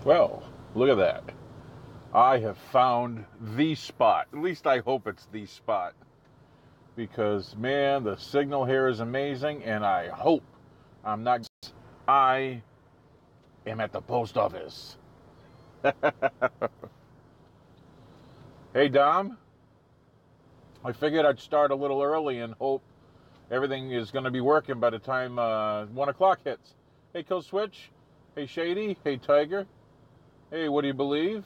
Well, look at that. I have found the spot. At least I hope it's the spot. Because, man, the signal here is amazing, and I hope I'm not. I am at the post office. Hey, Dom. I figured I'd start a little early and hope everything is going to be working by the time 1 o'clock hits. Hey, Kill Switch. Hey, Shady. Hey, Tiger. Hey, what do you believe?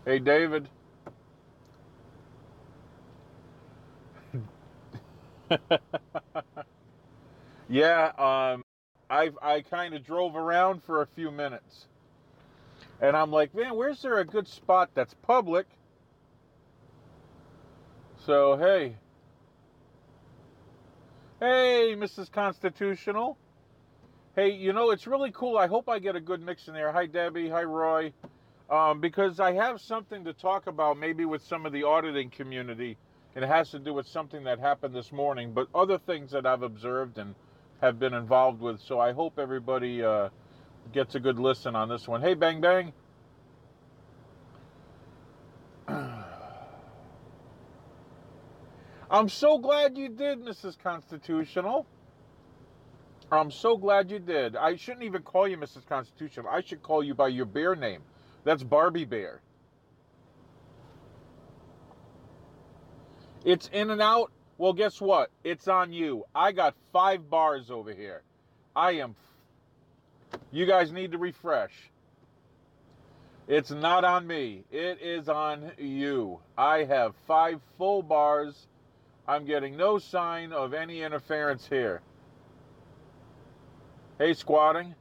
Hey, David. Yeah, I kind of drove around for a few minutes. And I'm like, man, where's there a good spot that's public? So, hey. Hey, Mrs. Constitutional. Hey, you know, it's really cool. I hope I get a good mix in there. Hi, Debbie. Hi, Roy. Because I have something to talk about maybe with some of the auditing community. And it has to do with something that happened this morning, but other things that I've observed and have been involved with. So I hope everybody gets a good listen on this one. Hey, Bang Bang. I'm so glad you did, Mrs. Constitutional. I'm so glad you did. I shouldn't even call you Mrs. Constitutional. I should call you by your bear name. That's Barbie Bear. It's in and out. Well, guess what? It's on you. I got 5 bars over here. You guys need to refresh. It's not on me. It is on you. I have 5 full bars. I'm getting no sign of any interference here. Hey, squatting.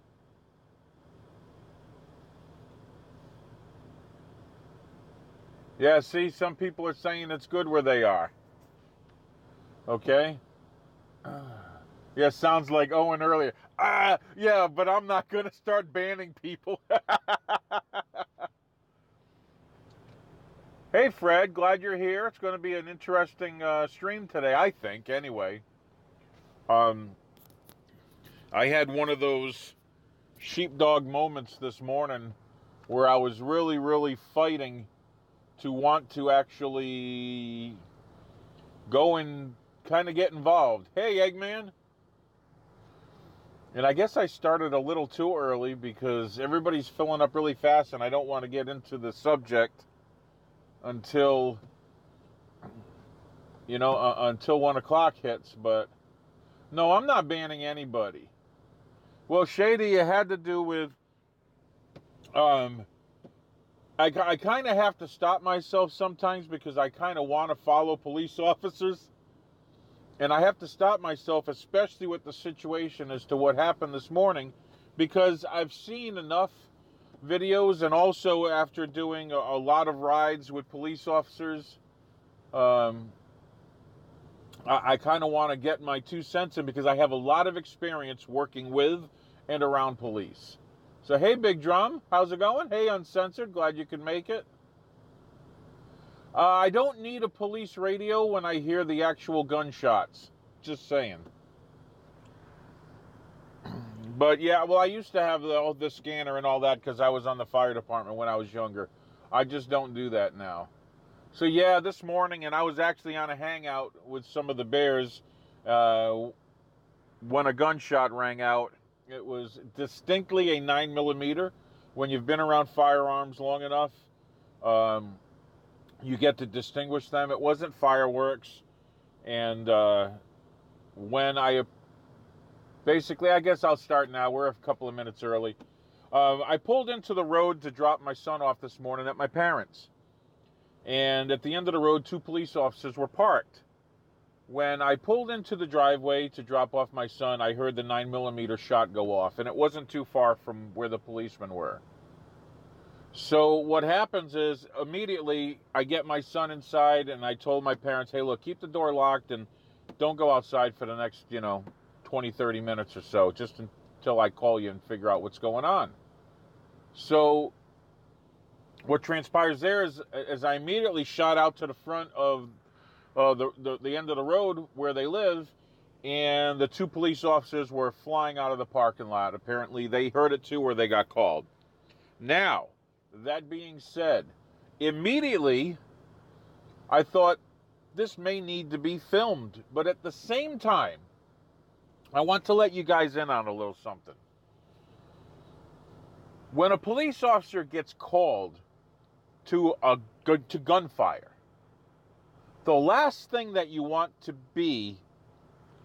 Yeah, see, some people are saying it's good where they are. Okay? Yeah, sounds like Owen earlier. Yeah, but I'm not going to start banning people. Hey, Fred, glad you're here. It's going to be an interesting stream today, I think, anyway. I had one of those sheepdog moments this morning where I was really, really fighting to want to actually go and kind of get involved. Hey, Eggman. And I guess I started a little too early because everybody's filling up really fast and I don't want to get into the subject until, until 1 o'clock hits. But no, I'm not banning anybody. Well, Shady, it had to do with, I kind of have to stop myself sometimes because I kind of want to follow police officers. And I have to stop myself, especially with the situation as to what happened this morning, because I've seen enough videos, and also after doing a lot of rides with police officers, I kind of want to get my 2 cents in because I have a lot of experience working with and around police. So, hey, Big Drum, how's it going? Hey, Uncensored, glad you could make it. I don't need a police radio when I hear the actual gunshots. Just saying. But yeah, well, I used to have the scanner and all that because I was on the fire department when I was younger. I just don't do that now. So yeah, this morning, and I was actually on a hangout with some of the bears when a gunshot rang out. It was distinctly a 9mm. When you've been around firearms long enough, you get to distinguish them. It wasn't fireworks. And when I guess I'll start now. We're a couple of minutes early. I pulled into the road to drop my son off this morning at my parents'. And at the end of the road, 2 police officers were parked. When I pulled into the driveway to drop off my son, I heard the 9mm shot go off. And it wasn't too far from where the policemen were. So what happens is immediately I get my son inside and I told my parents, hey, look, keep the door locked and don't go outside for the next, 20, 30 minutes or so, just until I call you and figure out what's going on. So what transpires there is I immediately shot out to the front of the end of the road where they live, and the 2 police officers were flying out of the parking lot. Apparently, they heard it too, or they got called. Now, that being said, immediately, I thought this may need to be filmed. But at the same time, I want to let you guys in on a little something. When a police officer gets called to gunfire, the last thing that you want to be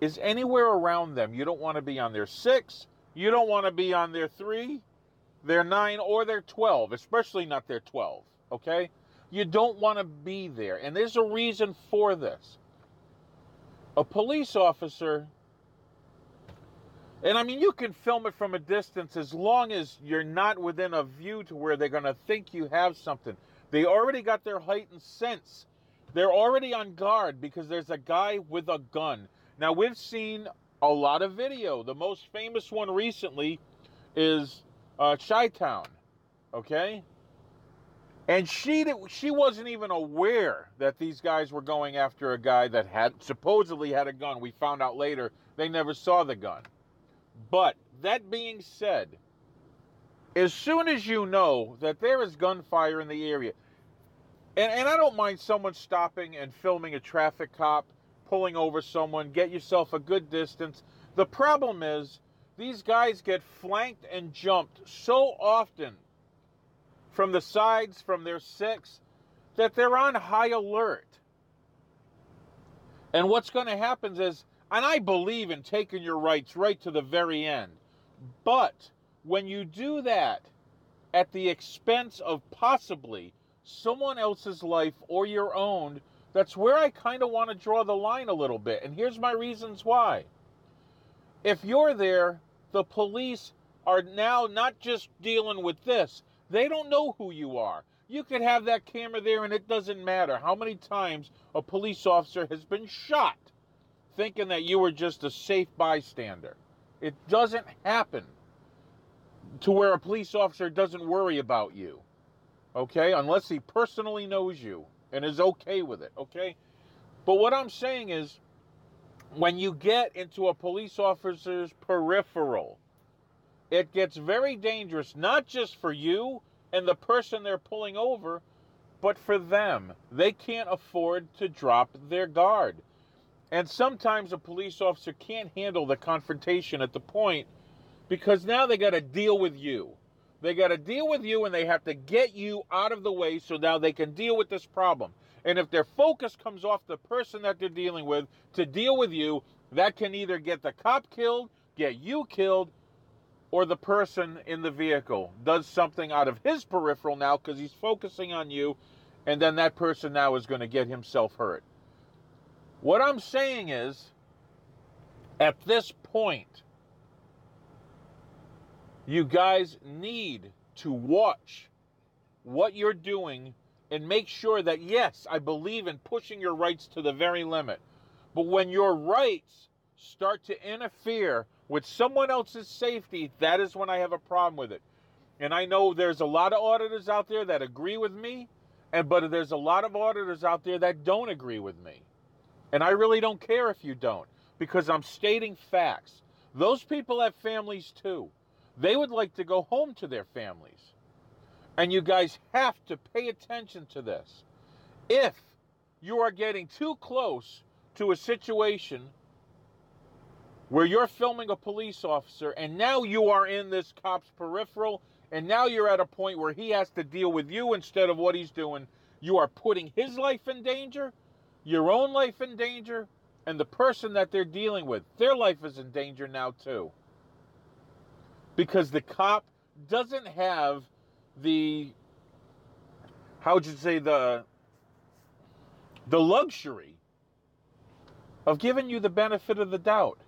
is anywhere around them. You don't want to be on their 6, you don't want to be on their 3, their 9, or their 12, especially not their 12, okay? You don't want to be there, and there's a reason for this. A police officer, and I mean, you can film it from a distance as long as you're not within a view to where they're going to think you have something. They already got their heightened sense. They're already on guard because there's a guy with a gun. Now, we've seen a lot of video. The most famous one recently is Chi-Town, okay? And she wasn't even aware that these guys were going after a guy that supposedly had a gun. We found out later they never saw the gun. But that being said, as soon as you know that there is gunfire in the area, and I don't mind someone stopping and filming a traffic cop, pulling over someone, get yourself a good distance. The problem is these guys get flanked and jumped so often from the sides, from their 6, that they're on high alert. And what's going to happen is, and I believe in taking your rights right to the very end, but when you do that at the expense of possibly someone else's life or your own, that's where I kind of want to draw the line a little bit. And here's my reasons why. If you're there, the police are now not just dealing with this. They don't know who you are. You could have that camera there and it doesn't matter how many times a police officer has been shot thinking that you were just a safe bystander. It doesn't happen to where a police officer doesn't worry about you, okay? Unless he personally knows you and is okay with it, okay? But what I'm saying is, when you get into a police officer's peripheral, it gets very dangerous, not just for you and the person they're pulling over, but for them. They can't afford to drop their guard. And sometimes a police officer can't handle the confrontation at the point because now they got to deal with you. They got to deal with you and they have to get you out of the way so now they can deal with this problem. And if their focus comes off the person that they're dealing with to deal with you, that can either get the cop killed, get you killed, or the person in the vehicle does something out of his peripheral now because he's focusing on you, and then that person now is going to get himself hurt. What I'm saying is, at this point, you guys need to watch what you're doing and make sure that, yes, I believe in pushing your rights to the very limit. But when your rights start to interfere with someone else's safety, that is when I have a problem with it. And I know there's a lot of auditors out there that agree with me, but there's a lot of auditors out there that don't agree with me. And I really don't care if you don't, because I'm stating facts. Those people have families too. They would like to go home to their families. And you guys have to pay attention to this. If you are getting too close to a situation where you're filming a police officer and now you are in this cop's peripheral and now you're at a point where he has to deal with you instead of what he's doing, you are putting his life in danger, your own life in danger, and the person that they're dealing with, their life is in danger now too. Because the cop doesn't have the, the luxury of giving you the benefit of the doubt.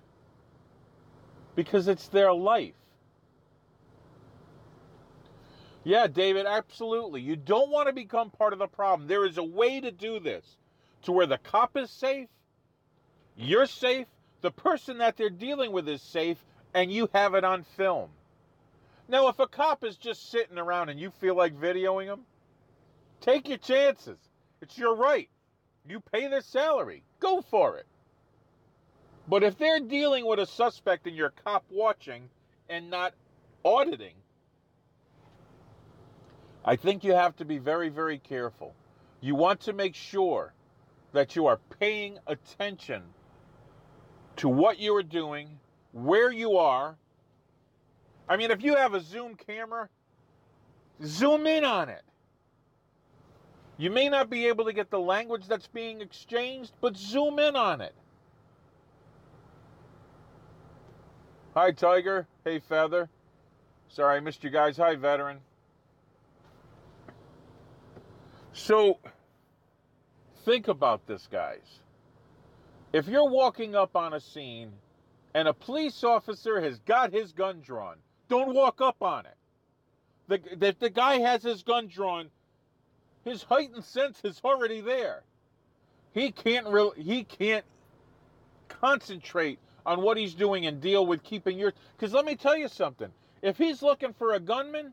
Because it's their life. Yeah, David, absolutely. You don't want to become part of the problem. There is a way to do this to where the cop is safe, you're safe, the person that they're dealing with is safe, and you have it on film. Now, if a cop is just sitting around and you feel like videoing him, take your chances. It's your right. You pay their salary. Go for it. But if they're dealing with a suspect and you're cop watching and not auditing, I think you have to be very, very careful. You want to make sure that you are paying attention to what you are doing, where you are. I mean, if you have a zoom camera, zoom in on it. You may not be able to get the language that's being exchanged, but zoom in on it. Hi, Tiger. Hey, Feather. Sorry, I missed you guys. Hi, Veteran. So, think about this, guys. If you're walking up on a scene and a police officer has got his gun drawn, don't walk up on it. The guy has his gun drawn, his heightened sense is already there. He can't concentrate on what he's doing and deal with keeping your... Because let me tell you something. If he's looking for a gunman,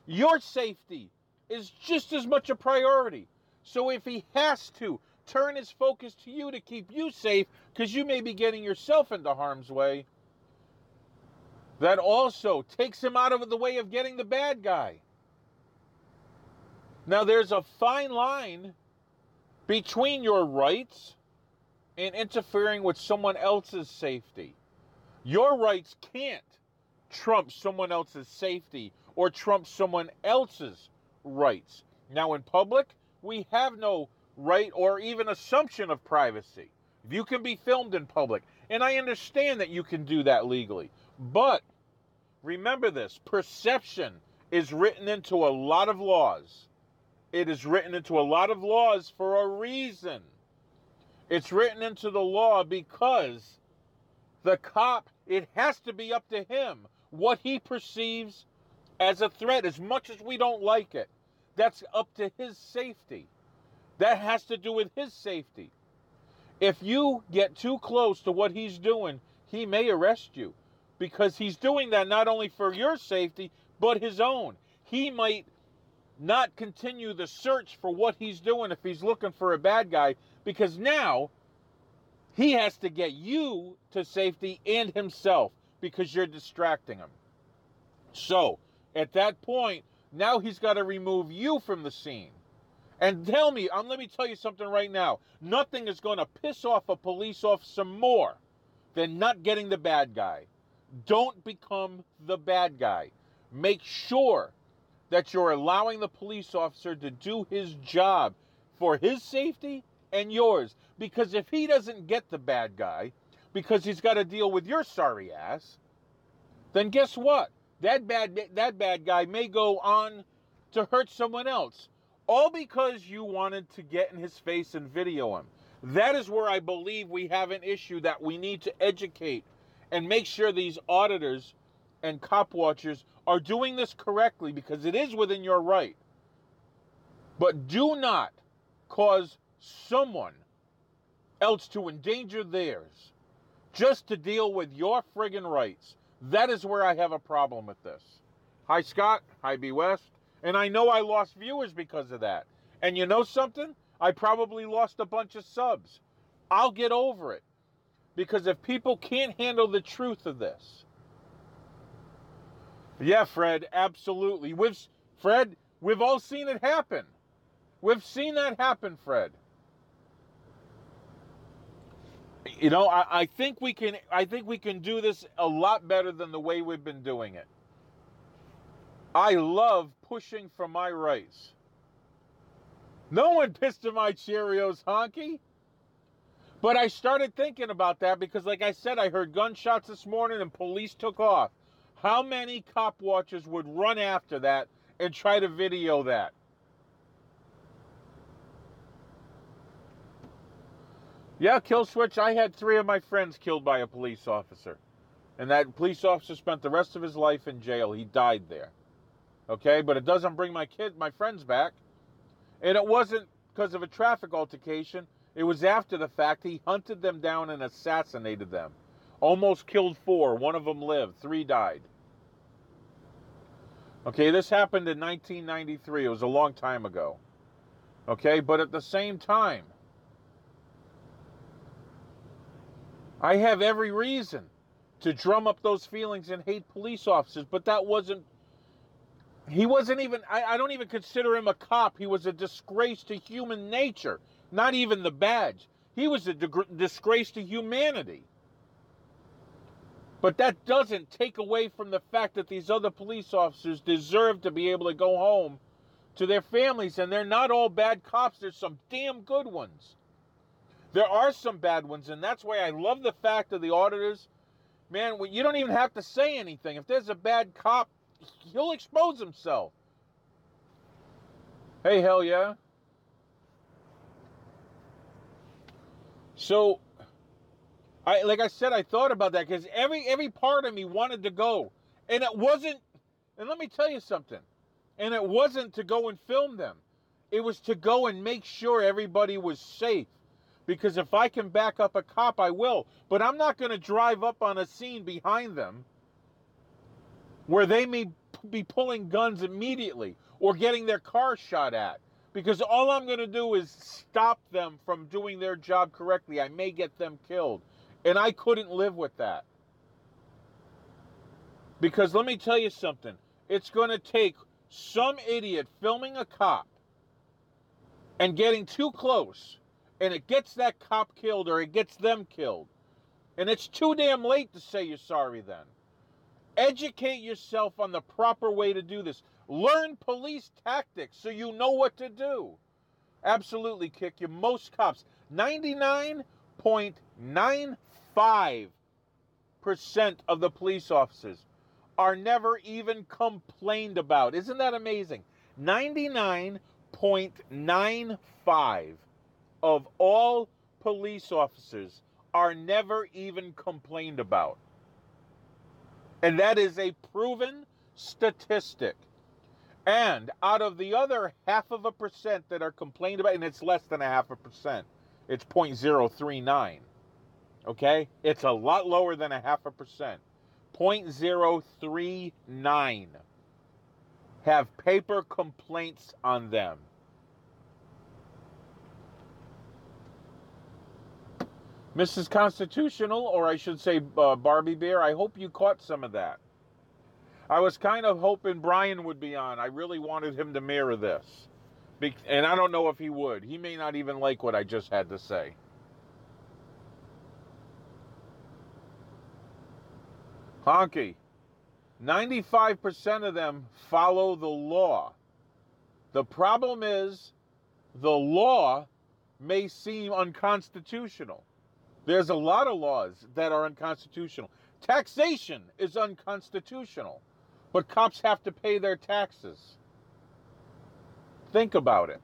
your safety is just as much a priority. So if he has to turn his focus to you to keep you safe, because you may be getting yourself into harm's way, that also takes him out of the way of getting the bad guy. Now, there's a fine line between your rights and interfering with someone else's safety. Your rights can't trump someone else's safety or trump someone else's rights. Now, in public, we have no right or even assumption of privacy. You can be filmed in public, and I understand that you can do that legally. But remember this, perception is written into a lot of laws. It is written into a lot of laws for a reason. It's written into the law because the cop, it has to be up to him what he perceives as a threat. As much as we don't like it, that's up to his safety. That has to do with his safety. If you get too close to what he's doing, he may arrest you because he's doing that not only for your safety, but his own. He might not continue the search for what he's doing if he's looking for a bad guy, because now he has to get you to safety and himself because you're distracting him. So, at that point, now he's got to remove you from the scene. And let me tell you something right now. Nothing is going to piss off a police officer more than not getting the bad guy. Don't become the bad guy. Make sure that you're allowing the police officer to do his job for his safety and yours. Because if he doesn't get the bad guy, because he's got to deal with your sorry ass, then guess what? That bad guy may go on to hurt someone else. All because you wanted to get in his face and video him. That is where I believe we have an issue that we need to educate and make sure these auditors and cop watchers are doing this correctly, because it is within your right. But do not cause someone else to endanger theirs just to deal with your friggin' rights. That is where I have a problem with this. Hi, Scott. Hi, B. West. And I know I lost viewers because of that. And you know something? I probably lost a bunch of subs. I'll get over it. Because if people can't handle the truth of this... Yeah, Fred, absolutely. We've all seen it happen. We've seen that happen, Fred. You know, I think we can do this a lot better than the way we've been doing it. I love pushing for my rights. No one pissed in my Cheerios, honky. But I started thinking about that because, like I said, I heard gunshots this morning and police took off. How many cop watchers would run after that and try to video that? Yeah, kill switch. I had 3 of my friends killed by a police officer. And that police officer spent the rest of his life in jail. He died there. Okay, but it doesn't bring my friends back. And it wasn't because of a traffic altercation. It was after the fact. He hunted them down and assassinated them. Almost killed 4. 1 of them lived. 3 died. Okay, this happened in 1993. It was a long time ago. Okay, but at the same time, I have every reason to drum up those feelings and hate police officers, but he wasn't even, I don't even consider him a cop. He was a disgrace to human nature, not even the badge. He was a disgrace to humanity. But that doesn't take away from the fact that these other police officers deserve to be able to go home to their families, and they're not all bad cops. There's some damn good ones. There are some bad ones, and that's why I love the fact of the auditors. Man, you don't even have to say anything. If there's a bad cop, he'll expose himself. Hey, hell yeah. So, like I said, I thought about that because every part of me wanted to go. And it wasn't, and let me tell you something, and it wasn't to go and film them. It was to go and make sure everybody was safe. Because if I can back up a cop, I will. But I'm not going to drive up on a scene behind them where they may be pulling guns immediately or getting their car shot at. Because all I'm going to do is stop them from doing their job correctly. I may get them killed. And I couldn't live with that. Because let me tell you something. It's going to take some idiot filming a cop and getting too close, and it gets that cop killed or it gets them killed. And it's too damn late to say you're sorry then. Educate yourself on the proper way to do this. Learn police tactics so you know what to do. Absolutely, Kick. You most cops, 99.95% of the police officers are never even complained about. Isn't that amazing? 99.95 of all police officers are never even complained about. And that is a proven statistic. And out of the other 0.5% that are complained about, and it's less than 0.5%, it's 0.039. Okay? It's a lot lower than 0.5%. 0.039 have paper complaints on them. Mrs. Constitutional, or I should say Barbie Bear, I hope you caught some of that. I was kind of hoping Brian would be on. I really wanted him to mirror this. And I don't know if he would. He may not even like what I just had to say. Honky, 95% of them follow the law. The problem is the law may seem unconstitutional. There's a lot of laws that are unconstitutional. Taxation is unconstitutional, but cops have to pay their taxes. Think about it.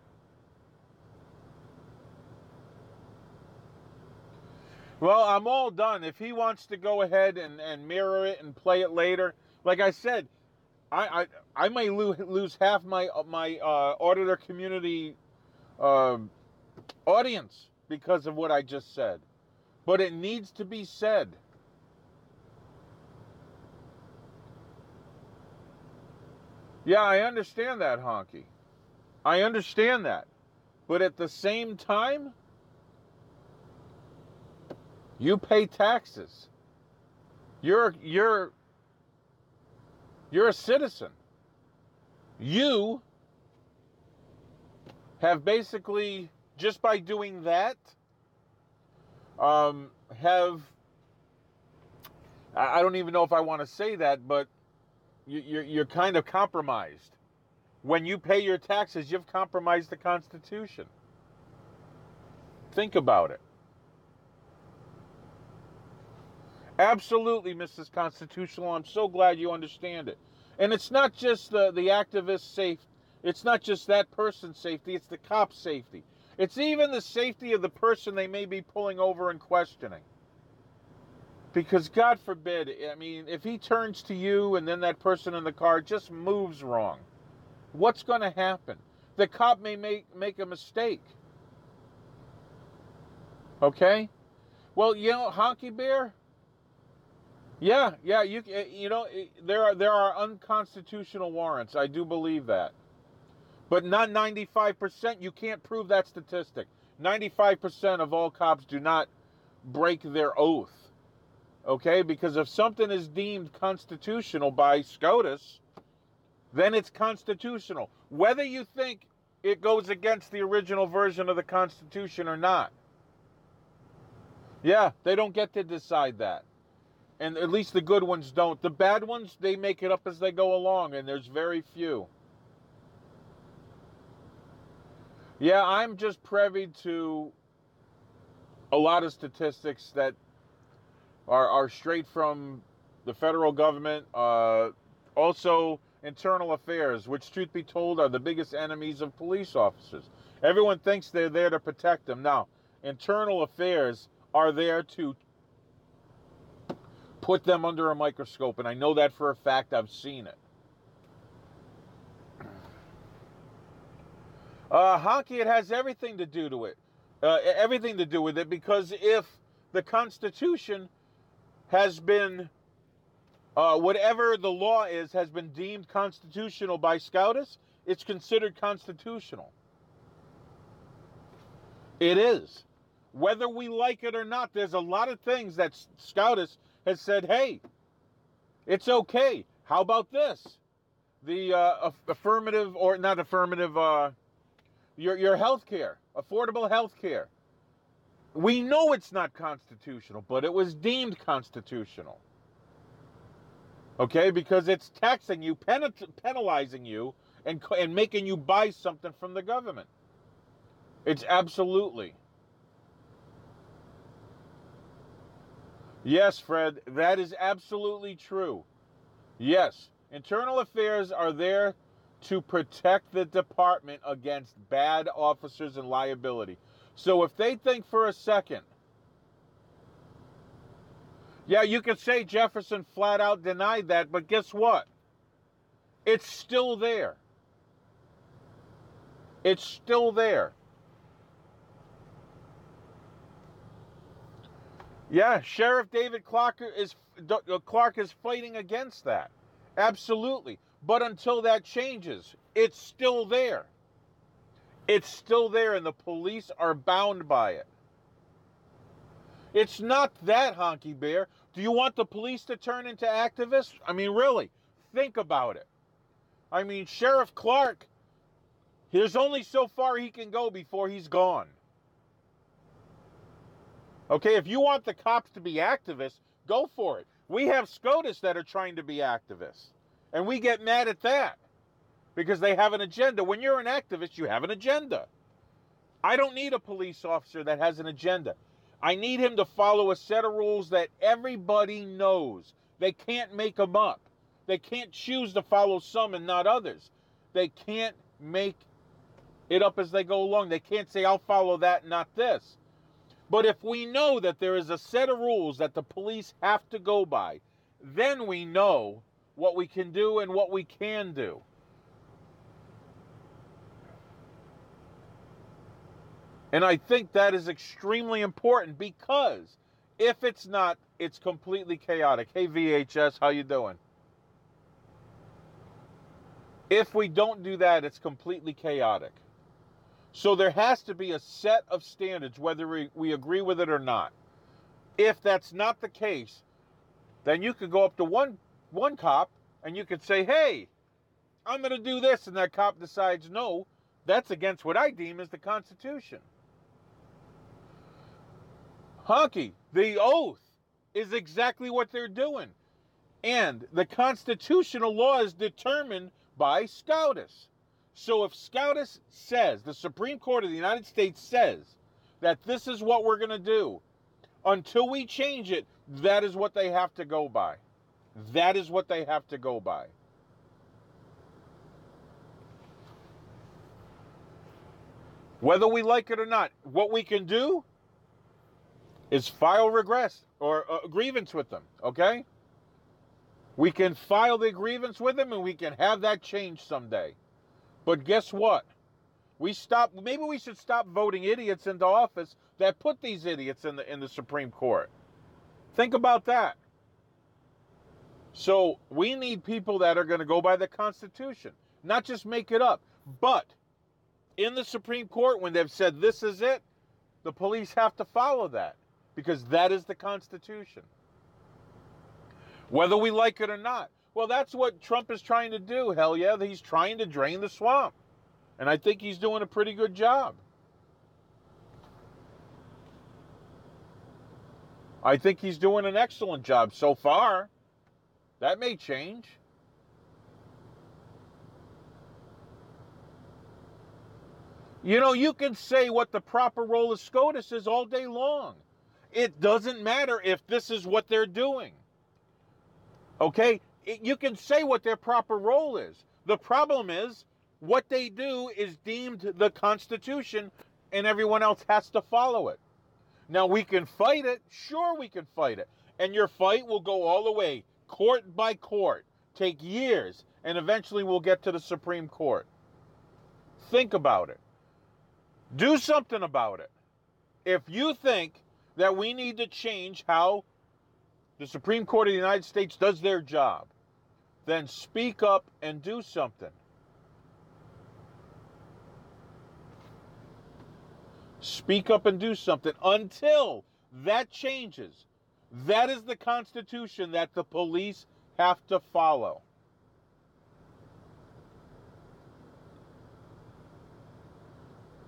Well, I'm all done. If he wants to go ahead and mirror it and play it later, like I said, I may lose half my auditor community audience because of what I just said. But it needs to be said. Yeah, I understand that, Honky. I understand that. But at the same time, you pay taxes. You're a citizen. You have basically, just by doing that, I don't even know if I want to say that, but you're kind of compromised. When you pay your taxes, you've compromised the Constitution. Think about it. Absolutely, Mrs. Constitutional. I'm so glad you understand it. And it's not just the activist safety. It's not just that person's safety. It's the cop's safety. It's even the safety of the person they may be pulling over and questioning. Because God forbid, I mean, if he turns to you and then that person in the car just moves wrong, what's going to happen? The cop may make a mistake. Okay? Well, you know, Honky Bear, yeah, you know, there are unconstitutional warrants. I do believe that. But not 95%. You can't prove that statistic. 95% of all cops do not break their oath. Okay, because if something is deemed constitutional by SCOTUS, then it's constitutional. Whether you think it goes against the original version of the Constitution or not. Yeah, they don't get to decide that. And at least the good ones don't. The bad ones, they make it up as they go along, and there's very few. Yeah, I'm just privy to a lot of statistics that are straight from the federal government. Also, internal affairs, which, truth be told, are the biggest enemies of police officers. Everyone thinks they're there to protect them. Now, internal affairs are there to put them under a microscope, and I know that for a fact. I've seen it. Honky, it has everything to do to it. Everything to do with it, because if the Constitution has been, whatever the law is, has been deemed constitutional by SCOTUS, it's considered constitutional. It is. Whether we like it or not, there's a lot of things that SCOTUS has said, hey, it's okay. How about this? The affirmative, or not affirmative, your health care, affordable health care. We know it's not constitutional, but it was deemed constitutional. Okay, because it's taxing you, penalizing you, and making you buy something from the government. It's absolutely. Yes, Fred, that is absolutely true. Yes, internal affairs are there to protect the department against bad officers and liability. So if they think for a second, yeah, you could say Jefferson flat out denied that, but guess what? It's still there. It's still there. Yeah, Sheriff David Clark is fighting against that. Absolutely. But until that changes, it's still there. It's still there, and the police are bound by it. It's not that, Honky Bear. Do you want the police to turn into activists? I mean, really, think about it. I mean, Sheriff Clark, there's only so far he can go before he's gone. Okay, if you want the cops to be activists, go for it. We have SCOTUS that are trying to be activists, and we get mad at that because they have an agenda. When you're an activist, you have an agenda. I don't need a police officer that has an agenda. I need him to follow a set of rules that everybody knows. They can't make them up. They can't choose to follow some and not others. They can't make it up as they go along. They can't say, I'll follow that, not this. But if we know that there is a set of rules that the police have to go by, then we know what we can do and what we can do. And I think that is extremely important, because if it's not, it's completely chaotic. Hey, VHS, how you doing? If we don't do that, it's completely chaotic. So there has to be a set of standards, whether we agree with it or not. If that's not the case, then you could go up to one cop and you could say, hey, I'm going to do this, and that cop decides, no, that's against what I deem as the Constitution. Honky, the oath is exactly what they're doing. And the constitutional law is determined by SCOTUS. So if SCOTUS says, the Supreme Court of the United States says, that this is what we're going to do, until we change it, that is what they have to go by. That is what they have to go by. Whether we like it or not, what we can do is file regress or a grievance with them, okay? We can file the grievance with them, and we can have that changed someday. But guess what? Maybe we should stop voting idiots into office that put these idiots in the Supreme Court. Think about that. So we need people that are going to go by the Constitution, not just make it up. But in the Supreme Court, when they've said this is it, the police have to follow that, because that is the Constitution. whether we like it or not. Well, that's what Trump is trying to do. Hell yeah, he's trying to drain the swamp. And I think he's doing a pretty good job. I think he's doing an excellent job so far. That may change. You know, you can say what the proper role of SCOTUS is all day long. It doesn't matter if this is what they're doing. Okay? You can say what their proper role is. The problem is, what they do is deemed the Constitution, and everyone else has to follow it. Now, we can fight it. Sure, we can fight it. And your fight will go all the way, court by court, take years, and eventually we'll get to the Supreme Court. Think about it. Do something about it. If you think that we need to change how the Supreme Court of the United States does their job, then speak up and do something. Speak up and do something until that changes. That is the Constitution that the police have to follow.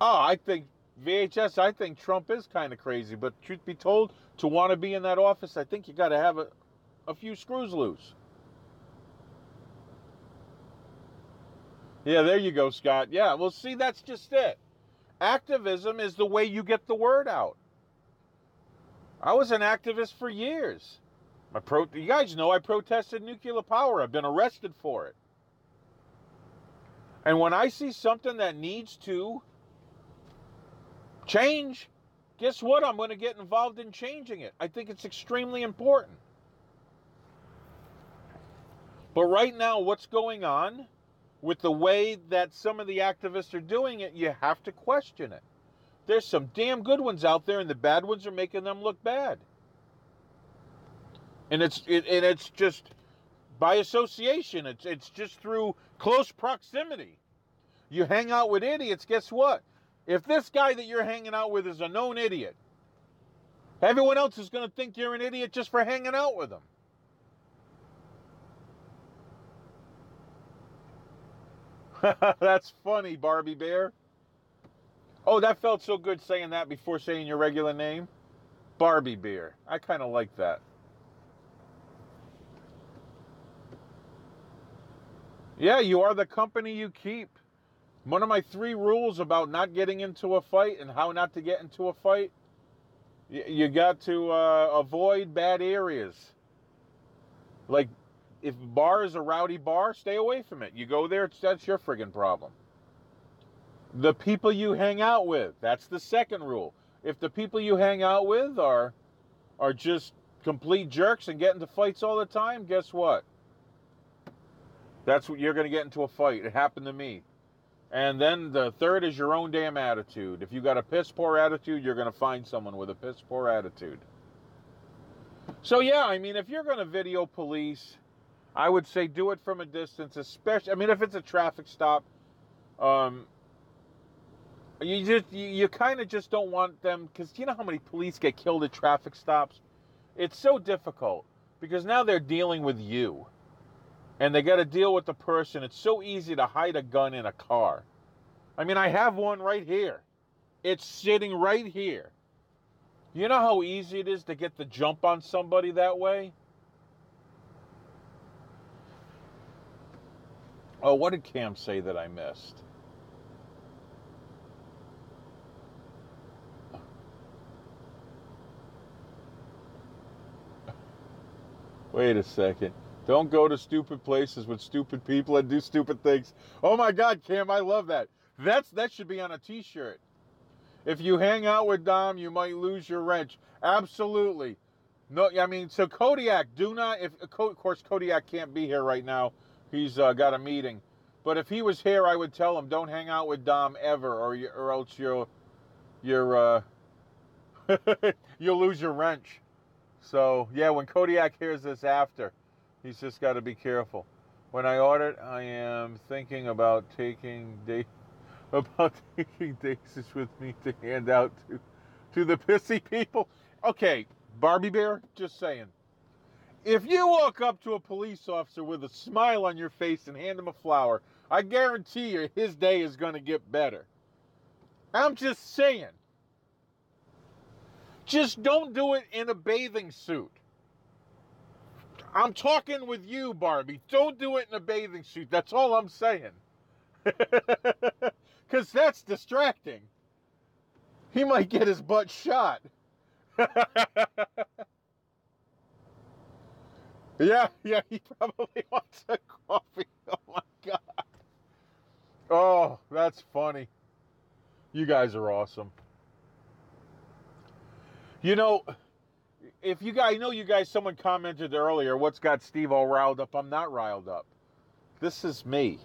Oh, I think I think Trump is kind of crazy, but truth be told, to want to be in that office, I think you got to have a few screws loose. Yeah, there you go, Scott. Yeah, well, see, that's just it. Activism is the way you get the word out. I was an activist for years. You guys know I protested nuclear power. I've been arrested for it. And when I see something that needs to change, guess what? I'm going to get involved in changing it. I think it's extremely important. But right now, what's going on with the way that some of the activists are doing it, you have to question it. There's some damn good ones out there, and the bad ones are making them look bad. And it's just by association. It's just through close proximity. You hang out with idiots, guess what? If this guy that you're hanging out with is a known idiot, everyone else is going to think you're an idiot just for hanging out with them. That's funny, Barbie Bear. Oh, that felt so good saying that before saying your regular name. Barbie Bear. I kind of like that. Yeah, you are the company you keep. One of my 3 rules about not getting into a fight and how not to get into a fight, you got to avoid bad areas. Like, if a bar is a rowdy bar, stay away from it. You go there, that's your friggin' problem. The people you hang out with, that's the second rule. If the people you hang out with are just complete jerks and get into fights all the time, guess what? That's what you're going to get into a fight. It happened to me. And then the third is your own damn attitude. If you got a piss poor attitude, you're going to find someone with a piss poor attitude. So yeah, I mean, if you're going to video police, I would say do it from a distance, especially, I mean, if it's a traffic stop, you kind of just don't want them, because you know how many police get killed at traffic stops? It's so difficult, because now they're dealing with you, and they got to deal with the person. It's so easy to hide a gun in a car. I mean, I have one right here. It's sitting right here. You know how easy it is to get the jump on somebody that way? Oh, what did Cam say that I missed? Wait a second. Don't go to stupid places with stupid people and do stupid things. Oh my God, Cam, I love that. That should be on a t-shirt. If you hang out with Dom, you might lose your wrench. Absolutely. No, I mean, so Kodiak, do not, of course, Kodiak can't be here right now. He's got a meeting. But if he was here, I would tell him, don't hang out with Dom ever, or else you'll lose your wrench. So, yeah, when Kodiak hears this after, he's just got to be careful. When I ordered, I am thinking about taking daisies with me to hand out to the pissy people. Okay, Barbie Bear, just saying. If you walk up to a police officer with a smile on your face and hand him a flower, I guarantee you his day is going to get better. I'm just saying. Just don't do it in a bathing suit. I'm talking with you, Barbie. Don't do it in a bathing suit. That's all I'm saying. Because that's distracting. He might get his butt shot. Yeah, he probably wants a coffee. Oh my God. Oh, that's funny. You guys are awesome. You know, if you guys, I know you guys, someone commented earlier, what's got Steve all riled up? I'm not riled up. This is me.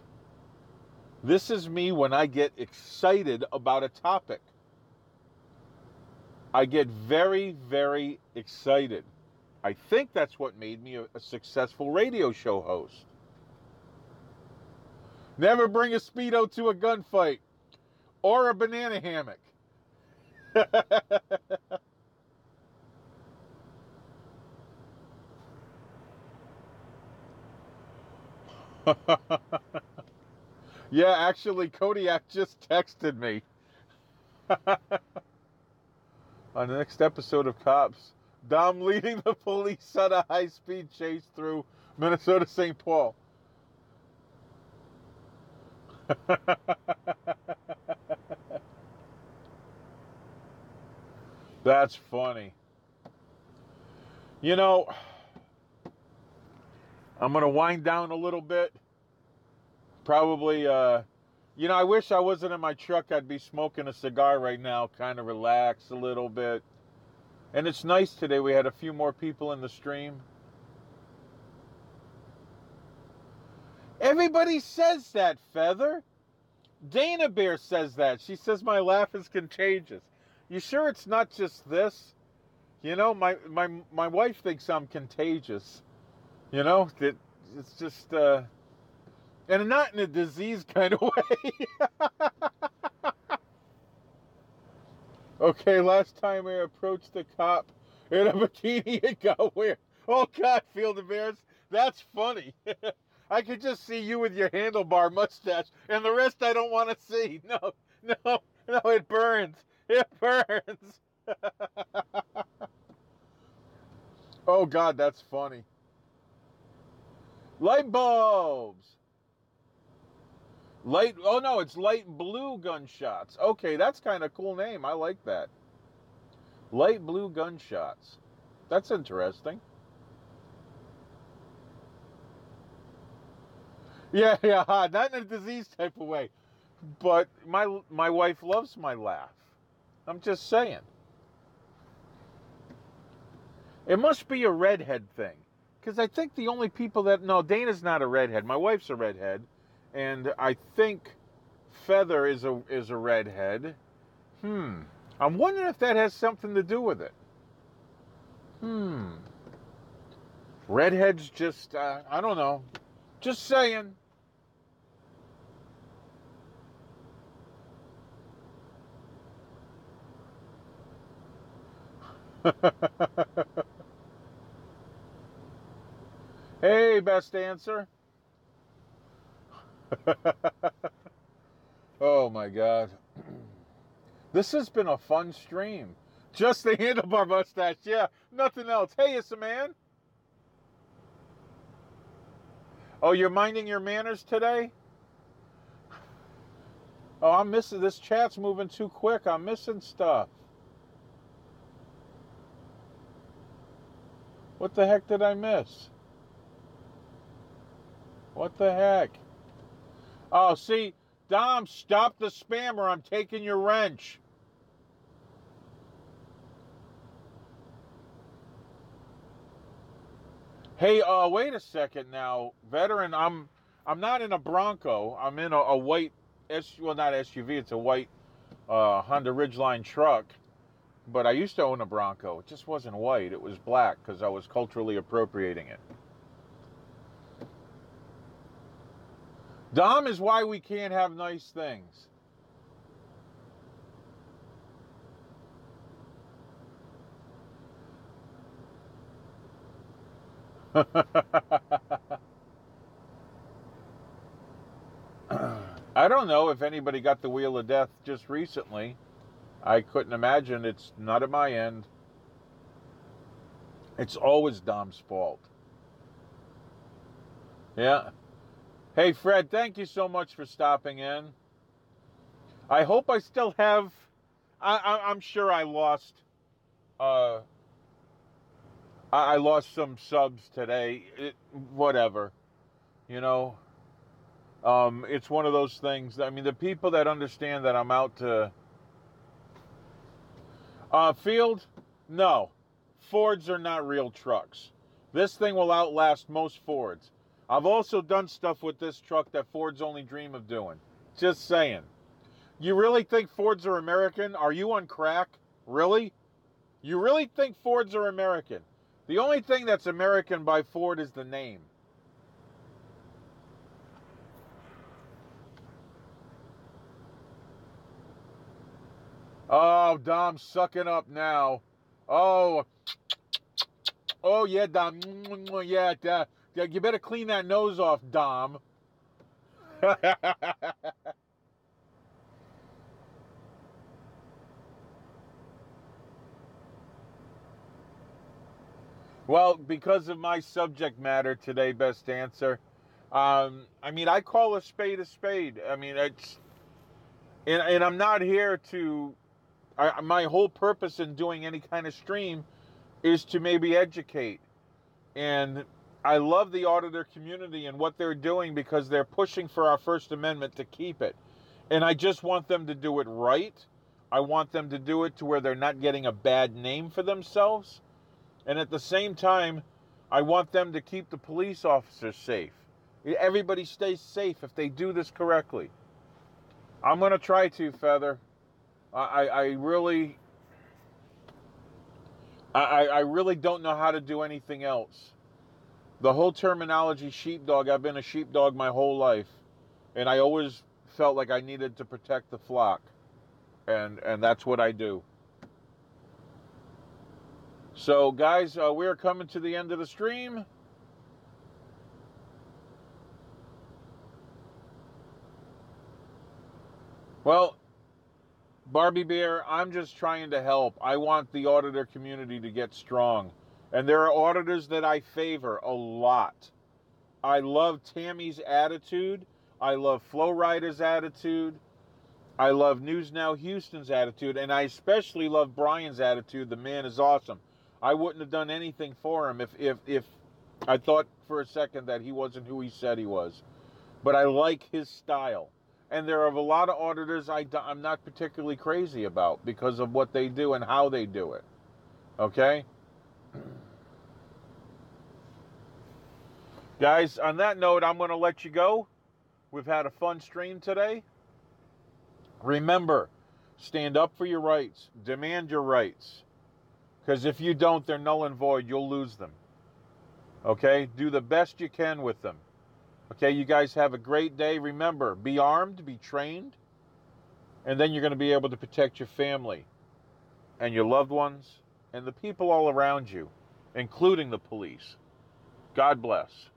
This is me when I get excited about a topic. I get very, very excited. I think that's what made me a successful radio show host. Never bring a Speedo to a gunfight or a banana hammock. Yeah, actually, Kodiak just texted me. On the next episode of Cops, Dom leading the police on a high-speed chase through Minnesota St. Paul. That's funny. You know, I'm going to wind down a little bit. Probably, I wish I wasn't in my truck. I'd be smoking a cigar right now, kind of relax a little bit. And it's nice today. We had a few more people in the stream. Everybody says that, Feather. Dana Bear says that. She says my laugh is contagious. You sure it's not just this? You know, my wife thinks I'm contagious. You know, that it's just, and not in a disease kind of way. Okay, last time I approached the cop in a bikini, it got weird. Oh, God, Field of Bears, that's funny. I could just see you with your handlebar mustache, and the rest I don't want to see. No, it burns. It burns. Oh, God, that's funny. Light bulbs. It's light blue gunshots. Okay, that's kind of cool name. I like that. Light blue gunshots. That's interesting. Yeah, not in a disease type of way. But my wife loves my laugh. I'm just saying. It must be a redhead thing. Because I think the only people no, Dana's not a redhead. My wife's a redhead. And I think Feather is a redhead. I'm wondering if that has something to do with it. Redheads just, I don't know. Just saying. Hey, best answer. Oh my God. This has been a fun stream. Just the handlebar mustache. Yeah, nothing else. Hey, it's a man. Oh, you're minding your manners today? Oh, I'm missing. This chat's moving too quick. I'm missing stuff. What the heck did I miss? What the heck? Oh, see, Dom, stop the spam or I'm taking your wrench. Hey, wait a second now, veteran. I'm not in a Bronco. I'm in a white not SUV. It's a white Honda Ridgeline truck. But I used to own a Bronco. It just wasn't white. It was black because I was culturally appropriating it. Dom is why we can't have nice things. I don't know if anybody got the wheel of death just recently. I couldn't imagine. It's not at my end. It's always Dom's fault. Yeah. Hey, Fred, thank you so much for stopping in. I hope I still have... I'm sure I lost... I lost some subs today. Whatever. You know... it's one of those things. I mean, the people that understand that I'm out to... Field? No. Fords are not real trucks. This thing will outlast most Fords. I've also done stuff with this truck that Fords only dream of doing. Just saying. You really think Fords are American? Are you on crack? Really? You really think Fords are American? The only thing that's American by Ford is the name. Oh, Dom's sucking up now. Oh yeah, Dom. Yeah, you better clean that nose off, Dom. Well, because of my subject matter today, best answer. I mean, I call a spade a spade. I mean, and I'm not here to. My whole purpose in doing any kind of stream is to maybe educate. And I love the auditor community and what they're doing because they're pushing for our First Amendment to keep it. And I just want them to do it right. I want them to do it to where they're not getting a bad name for themselves. And at the same time, I want them to keep the police officers safe. Everybody stays safe if they do this correctly. I'm going to try to, Feather. I really don't know how to do anything else. The whole terminology sheepdog, I've been a sheepdog my whole life. And I always felt like I needed to protect the flock. And that's what I do. So, guys, we're coming to the end of the stream. Well, Barbie Bear, I'm just trying to help. I want the auditor community to get strong. And there are auditors that I favor a lot. I love Tammy's attitude. I love Flo Rida's attitude. I love News Now Houston's attitude. And I especially love Brian's attitude. The man is awesome. I wouldn't have done anything for him if I thought for a second that he wasn't who he said he was. But I like his style. And there are a lot of auditors I'm not particularly crazy about because of what they do and how they do it. Okay? Guys, on that note, I'm going to let you go. We've had a fun stream today. Remember, stand up for your rights. Demand your rights. Because if you don't, they're null and void. You'll lose them. Okay? Do the best you can with them. Okay, you guys have a great day. Remember, be armed, be trained, and then you're going to be able to protect your family and your loved ones and the people all around you, including the police. God bless.